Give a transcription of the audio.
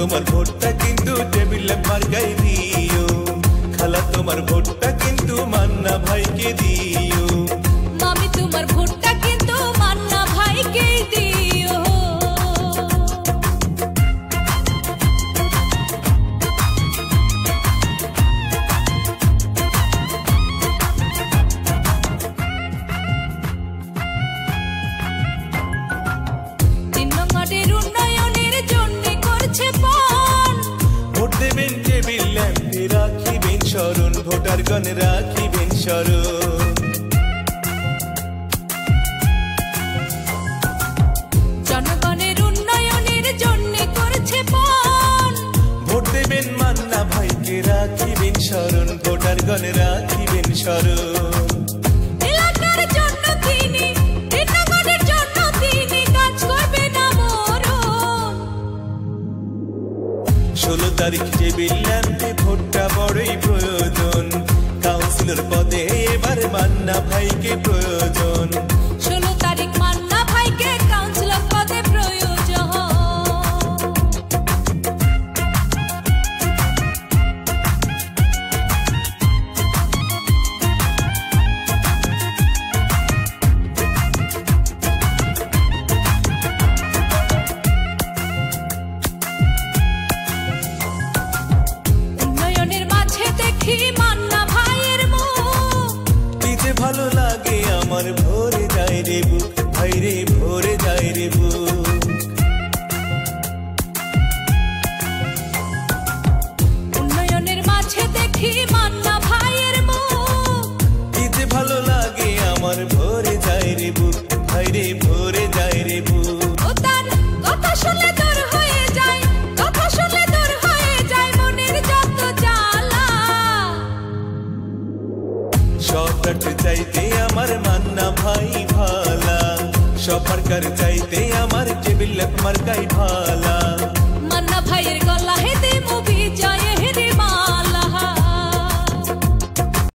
তোমার ভোটটা কিন্তু টেবিল মার্কাই দিও, খালা তোমার ভোটটা কিন্তু মান্না ভাইকে দিও। মামি তোমার ভোটটা কিন্তু মান্না ভাইকে দিও। উন্নয়নের জন্য করছে পণ, ভোট দেবেন টেবিল ল্যাম্পে রাখিবেন স্মরণ, ভোটারগণ রাখিবেন স্মরণ। জনগণের উন্নয়নের জন্য করছে পণ, ভোট দেবেন মান্না ভাইকে রাখিবেন স্মরণ, ভোটারগণ রাখিবেন স্মরণ। এলাকার জন্য তিনি, নগরের জন্য তিনি কাজ করবেন আমরণ। 16 তারিখ টেবিল ল্যাম্পে ভোটটা বড়ই প্রয়োজন, কাউন্সিলর পদে এবার মান্না ভাইকে প্রয়োজন। 16 তারিখ মান্না ভাইকে কাউন্সিলর পদে প্রয়োজন। উন্নয়নের মাঝে দেখি মান্না ভাইয়ের মুখ, কি যে ভালো লাগে আমার, ভরে যায় রে বুক, ভাই রে ভরে যায় রে বুক। উন্নয়নের মাঝে দেখি মান্না ভাইয়ের মুখ, কি যে ভালো লাগে আমার, ভরে যায় রে বুক, ভাই রে ভরে যায় রে বুক। ও তার কথা শুনলে দূর হয়ে যায়, কথা শুনলে দূর হয়ে যায় মনের যত জ্বালা। সবার চাইতে আমার মান্না ভাই ভালা, সবার চাইতে আমার টেবিল ল্যাম্প মার্কাই ভালা। মান্না ভাইয়ের গলা হেতে মুভি